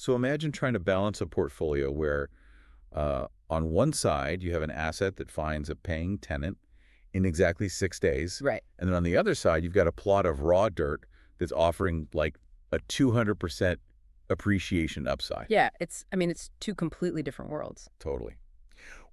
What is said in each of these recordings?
So imagine trying to balance a portfolio where on one side you have an asset that finds a paying tenant in exactly 6 days. Right. And then on the other side, you've got a plot of raw dirt that's offering like a 200% appreciation upside. Yeah, it's two completely different worlds. Totally.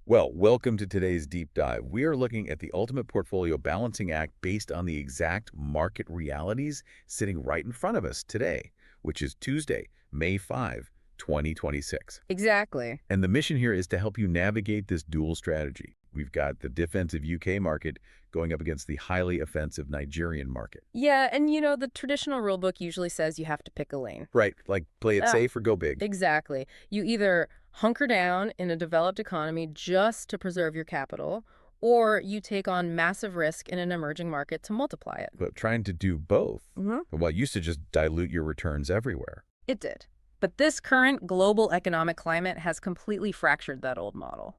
Well, welcome to today's deep dive. We are looking at the ultimate portfolio balancing act based on the exact market realities sitting right in front of us today, which is Tuesday, May 5, 2026. Exactly. And the mission here is to help you navigate this dual strategy. We've got the defensive UK market going up against the highly offensive Nigerian market. Yeah, and the traditional rule book usually says you have to pick a lane. Right, like play it Ah, safe or go big. Exactly. You either hunker down in a developed economy just to preserve your capital, or you take on massive risk in an emerging market to multiply it. But trying to do both, Mm-hmm. well, it used to just dilute your returns everywhere. It did. But this current global economic climate has completely fractured that old model.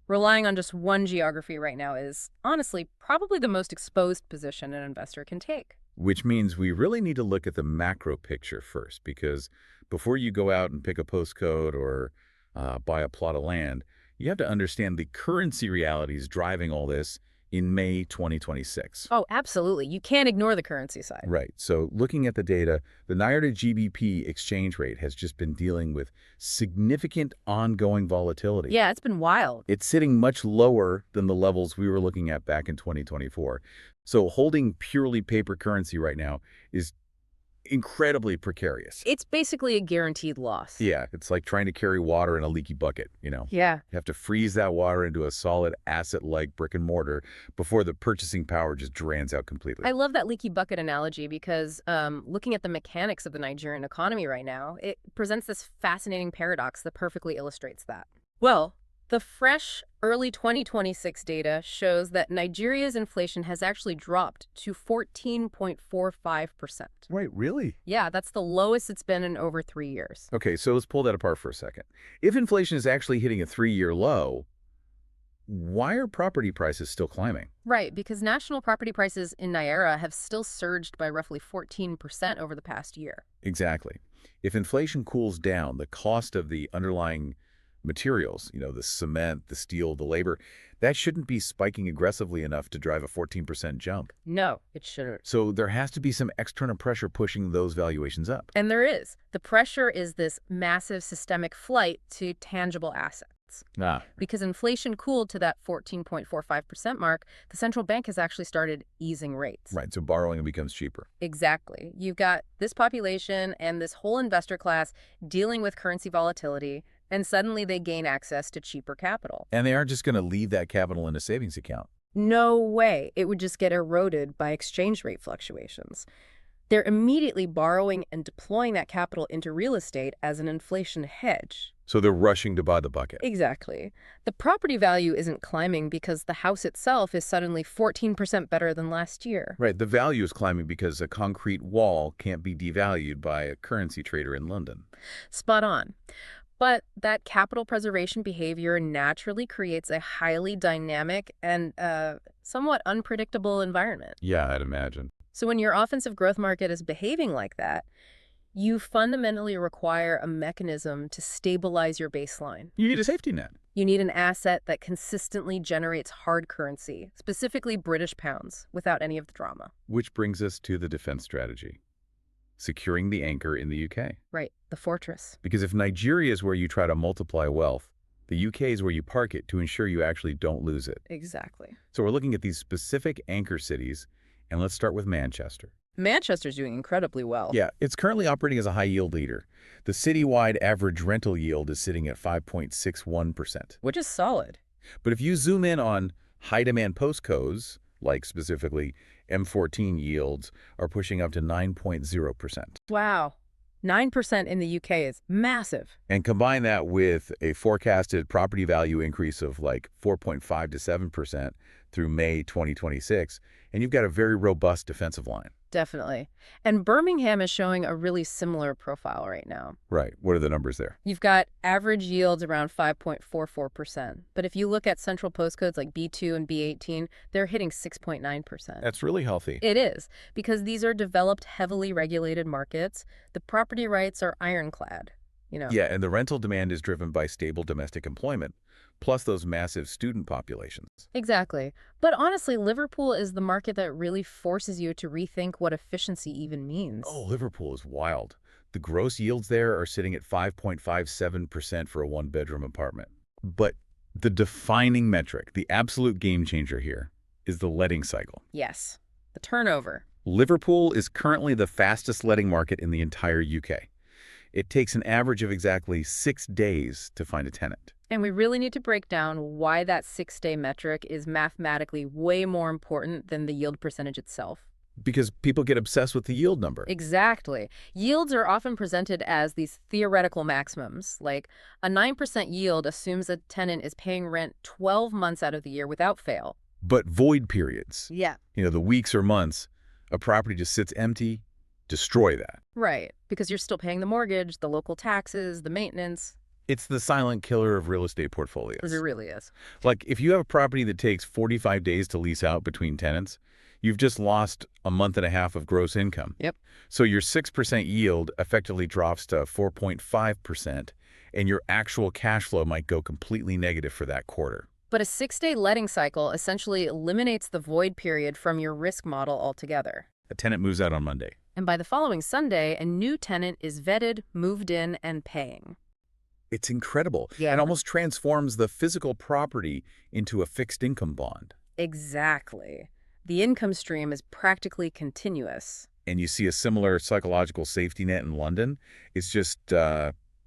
Relying on just one geography right now is, honestly, probably the most exposed position an investor can take. Which means we really need to look at the macro picture first, because before you go out and pick a postcode or buy a plot of land, you have to understand the currency realities driving all this in May 2026. Oh, absolutely. You can't ignore the currency side. Right. So looking at the data, the Naira to GBP exchange rate has just been dealing with significant ongoing volatility. Yeah, it's been wild. It's sitting much lower than the levels we were looking at back in 2024. So holding purely paper currency right now is incredibly precarious. It's basically a guaranteed loss. Yeah, it's like trying to carry water in a leaky bucket, Yeah. You have to freeze that water into a solid asset like brick and mortar before the purchasing power just drains out completely. I love that leaky bucket analogy because looking at the mechanics of the Nigerian economy right now, it presents this fascinating paradox that perfectly illustrates that. Well, the fresh early 2026 data shows that Nigeria's inflation has actually dropped to 14.45%. Wait, really? Yeah, that's the lowest it's been in over 3 years. Okay, so let's pull that apart for a second. If inflation is actually hitting a 3-year low, why are property prices still climbing? Right, because national property prices in Naira have still surged by roughly 14% over the past year. Exactly. If inflation cools down, the cost of the underlying materials, the cement, the steel, the labor, that shouldn't be spiking aggressively enough to drive a 14% jump. No, it shouldn't. So there has to be some external pressure pushing those valuations up. And there is. The pressure is this massive systemic flight to tangible assets. Because inflation cooled to that 14.45% mark, the central bank has actually started easing rates. Right, so borrowing becomes cheaper. Exactly. You've got this population and this whole investor class dealing with currency volatility, and suddenly they gain access to cheaper capital. And they aren't just going to leave that capital in a savings account. No way. It would just get eroded by exchange rate fluctuations. They're immediately borrowing and deploying that capital into real estate as an inflation hedge. So they're rushing to buy the bucket. Exactly. The property value isn't climbing because the house itself is suddenly 14% better than last year. Right, the value is climbing because a concrete wall can't be devalued by a currency trader in London. Spot on. But that capital preservation behavior naturally creates a highly dynamic and somewhat unpredictable environment. Yeah, I'd imagine. So when your offensive growth market is behaving like that, you fundamentally require a mechanism to stabilize your baseline. You need a safety net. You need an asset that consistently generates hard currency, specifically British pounds, without any of the drama. Which brings us to the defense strategy. Securing the anchor in the UK. Right, the fortress. Because if Nigeria is where you try to multiply wealth, the UK is where you park it to ensure you actually don't lose it. Exactly. So we're looking at these specific anchor cities, and let's start with Manchester. Manchester's doing incredibly well. Yeah, it's currently operating as a high-yield leader. The citywide average rental yield is sitting at 5.61%. Which is solid. But if you zoom in on high-demand postcodes, like specifically M14 yields, are pushing up to 9.0%. Wow. 9% in the UK is massive. And combine that with a forecasted property value increase of like 4.5 to 7% through May 2026, and you've got a very robust defensive line. Definitely. And Birmingham is showing a really similar profile right now. Right. What are the numbers there? You've got average yields around 5.44%. But if you look at central postcodes like B2 and B18, they're hitting 6.9%. That's really healthy. It is, because these are developed, heavily regulated markets. The property rights are ironclad. you know. Yeah, and the rental demand is driven by stable domestic employment, plus those massive student populations. Exactly. But honestly, Liverpool is the market that really forces you to rethink what efficiency even Oh, means. Liverpool is wild. The gross yields there are sitting at 5.57% for a one-bedroom apartment. But the defining metric, the absolute game changer here, is the letting cycle. Yes. The turnover. Liverpool is currently the fastest letting market in the entire UK. It takes an average of exactly 6 days to find a tenant. And we really need to break down why that 6-day metric is mathematically way more important than the yield percentage itself. Because people get obsessed with the yield number. Exactly. Yields are often presented as these theoretical maximums, like a 9% yield assumes a tenant is paying rent 12 months out of the year without fail. But void periods, Yeah. the weeks or months, a property just sits empty, destroy that. Right, because you're still paying the mortgage, the local taxes, the maintenance. It's the silent killer of real estate Because portfolios. it really is. Like, if you have a property that takes 45 days to lease out between tenants, you've just lost a month and a half of gross income. Yep. So your 6% yield effectively drops to 4.5%, and your actual cash flow might go completely negative for that quarter. But a 6-day letting cycle essentially eliminates the void period from your risk model altogether. A tenant moves out on Monday. And by the following Sunday, a new tenant is vetted, moved in, and paying. It's incredible. Yeah. And almost transforms the physical property into a fixed income bond. Exactly. The income stream is practically continuous. And you see a similar psychological safety net in London. It's just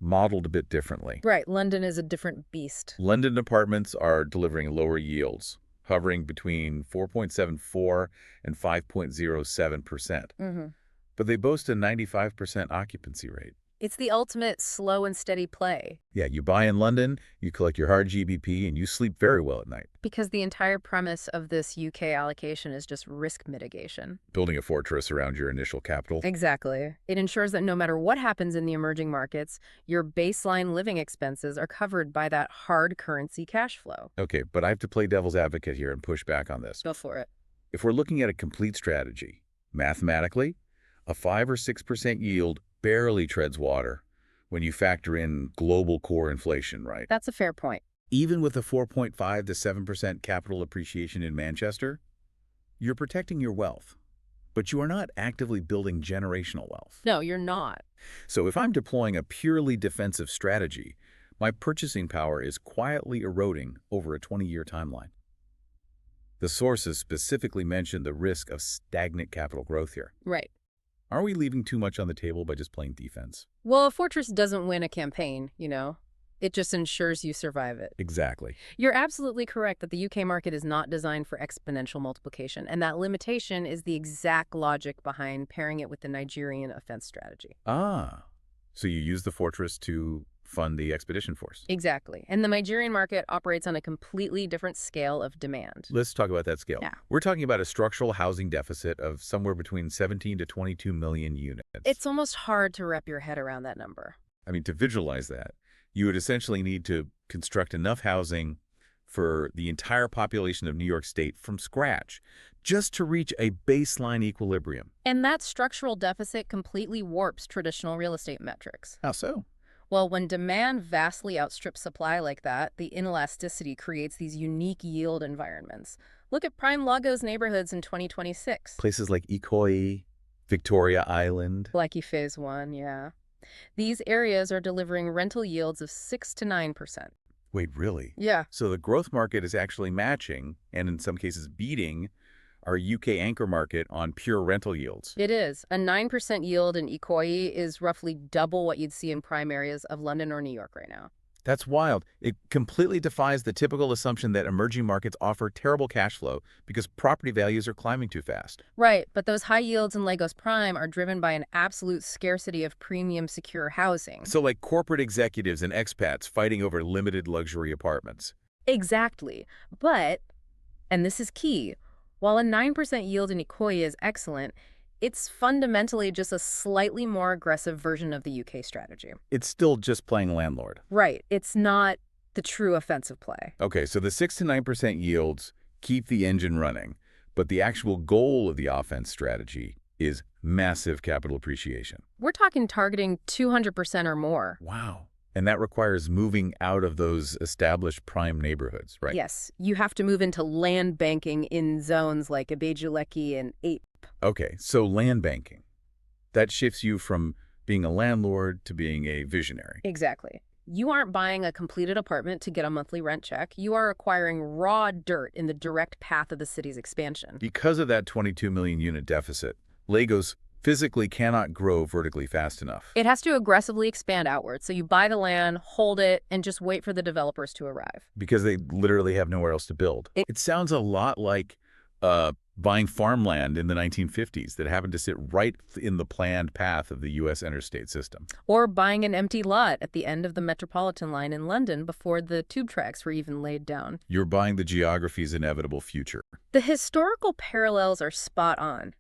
modeled a bit differently. Right, London is a different beast. London apartments are delivering lower yields, hovering between 4.74 and 5.07%. But they boast a 95% occupancy rate. It's the ultimate slow and steady play. Yeah, you buy in London, you collect your hard GBP, and you sleep very well at night. Because the entire premise of this UK allocation is just risk mitigation. Building a fortress around your initial capital. Exactly. It ensures that no matter what happens in the emerging markets, your baseline living expenses are covered by that hard currency cash flow. Okay, but I have to play devil's advocate here and push back on this. Go for it. If we're looking at a complete strategy, mathematically, a 5 or 6% yield barely treads water when you factor in global core inflation, right? That's a fair point. Even with a 4.5 to 7% capital appreciation in Manchester, you're protecting your wealth, but you are not actively building generational wealth. No, you're not. So if I'm deploying a purely defensive strategy, my purchasing power is quietly eroding over a 20-year timeline. The sources specifically mention the risk of stagnant capital growth here. Right. Are we leaving too much on the table by just playing defense? Well, a fortress doesn't win a campaign, you know. It just ensures you survive it. Exactly. You're absolutely correct that the UK market is not designed for exponential multiplication, and that limitation is the exact logic behind pairing it with the Nigerian offense strategy. Ah, so you use the fortress to fund the expedition force. Exactly. And the Nigerian market operates on a completely different scale of demand. Let's talk about that scale. Yeah. We're talking about a structural housing deficit of somewhere between 17 to 22 million units. It's almost hard to wrap your head around that number. I mean, to visualize that, you would essentially need to construct enough housing for the entire population of New York State from scratch, just to reach a baseline equilibrium. And that structural deficit completely warps traditional real estate metrics. How so? Well, when demand vastly outstrips supply like that, the inelasticity creates these unique yield environments. Look at prime Lagos neighborhoods in 2026. Places like Ikoyi, Victoria Island. Lekki Phase 1, yeah. These areas are delivering rental yields of 6 to 9%. Wait, really? Yeah. So the growth market is actually matching, and in some cases beating, our UK anchor market on pure rental yields. It is. A 9% yield in Ikoyi is roughly double what you'd see in prime areas of London or New York right now. That's wild. It completely defies the typical assumption that emerging markets offer terrible cash flow because property values are climbing too fast. Right, but those high yields in Lagos Prime are driven by an absolute scarcity of premium secure housing. So like corporate executives and expats fighting over limited luxury apartments. Exactly. But, and this is key, while a 9% yield in Ikoyi is excellent, it's fundamentally just a slightly more aggressive version of the UK strategy. It's still just playing landlord. Right. It's not the true offensive play. Okay, so the 6 to 9% yields keep the engine running, but the actual goal of the offense strategy is Massive capital appreciation. We're talking targeting 200% or more. Wow. And that requires moving out of those established prime neighborhoods, right? Yes, you have to move into land banking in zones like Ibeju-Lekki and Ape. Okay, so land banking. That shifts you from being a landlord to being a visionary. Exactly. You aren't buying a completed apartment to get a monthly rent check. You are acquiring raw dirt in the direct path of the city's expansion. Because of that 22 million unit deficit, Lagos physically cannot grow vertically fast enough. It has to aggressively expand outward, so you buy the land, hold it, and just wait for the developers to arrive. Because they literally have nowhere else to build. It sounds a lot like buying farmland in the 1950s that happened to sit right in the planned path of the U.S. interstate system. Or buying an empty lot at the end of the Metropolitan line in London before the tube tracks were even laid down. You're buying the geography's inevitable future. The historical parallels are spot on.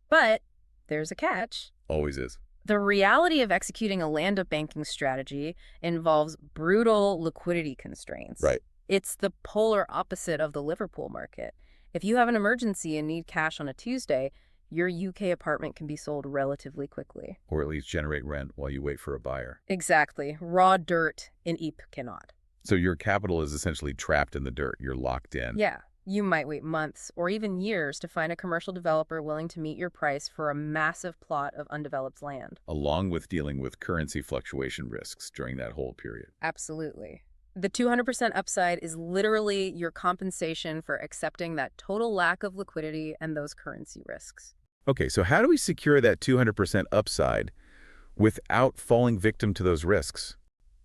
But there's a catch. Always is. The reality of executing a land banking strategy involves brutal liquidity constraints. Right. It's the polar opposite of the Liverpool market. If you have an emergency and need cash on a Tuesday, your UK apartment can be sold relatively quickly. Or at least generate rent while you wait for a buyer. Exactly. Raw dirt in Ypres cannot. So your capital is essentially trapped in the dirt. You're locked in. Yeah. You might wait months or even years to find a commercial developer willing to meet your price for a massive plot of undeveloped land. Along with dealing with currency fluctuation risks during that whole period. Absolutely. The 200% upside is literally your compensation for accepting that total lack of liquidity and those currency risks. Okay, so how do we secure that 200% upside without falling victim to those risks?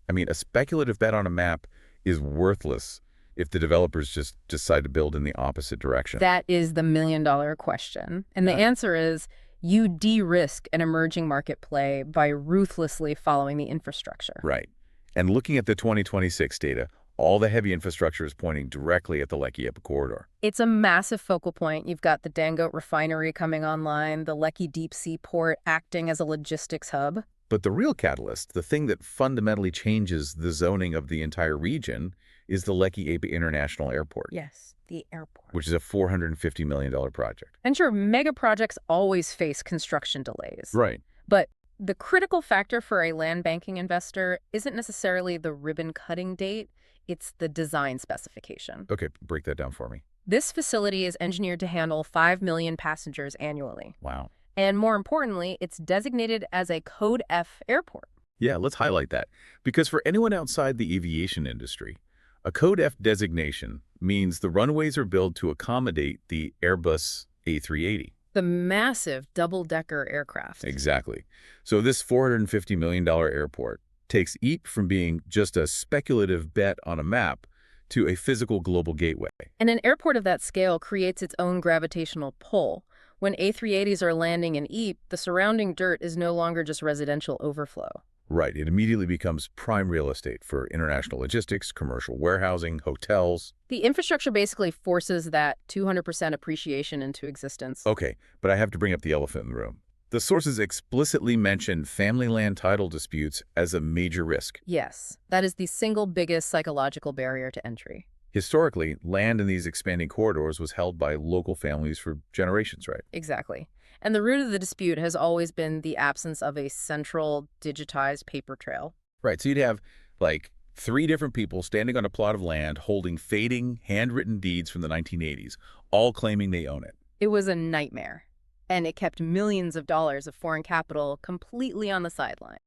I mean, a speculative bet on a map is worthless if the developers just decide to build in the opposite direction. That is the million-dollar question. And the answer is you de-risk an emerging market play by ruthlessly following the infrastructure. Right. And looking at the 2026 data, all the heavy infrastructure is pointing directly at the Lekki-Epe corridor. It's a massive focal point. You've got the Dangote refinery coming online, the Lekki deep sea port acting as a logistics hub. But the real catalyst, the thing that fundamentally changes the zoning of the entire region, is the Lekki-Epe International Airport. Yes, the airport. Which is a $450 million project. And sure, mega projects always face construction delays. Right. But the critical factor for a land banking investor isn't necessarily the ribbon-cutting date, it's the design specification. Okay, break that down for me. This facility is engineered to handle 5 million passengers annually. Wow. And more importantly, it's designated as a Code F airport. Yeah, let's highlight that. Because for anyone outside the aviation industry, a Code F designation means the runways are built to accommodate the Airbus A380. The massive double-decker aircraft. Exactly. So this $450 million airport takes Ypres from being just a speculative bet on a map to a physical global gateway. And an airport of that scale creates its own gravitational pull. When A380s are landing in Ypres, the surrounding dirt is no longer just residential overflow. Right. It immediately becomes prime real estate for international logistics, commercial warehousing, hotels. The infrastructure basically forces that 200% appreciation into existence. Okay, but I have to bring up the elephant in the room. The sources explicitly mention family land title disputes as a major risk. Yes, that is the single biggest psychological barrier to entry. Historically, land in these expanding corridors was held by local families for generations, right? Exactly. And the root of the dispute has always been the absence of a central digitized paper trail. Right, so you'd have like 3 different people standing on a plot of land holding fading, handwritten deeds from the 1980s, all claiming they own it. It was a nightmare, and it kept millions of dollars of foreign capital completely on the sideline.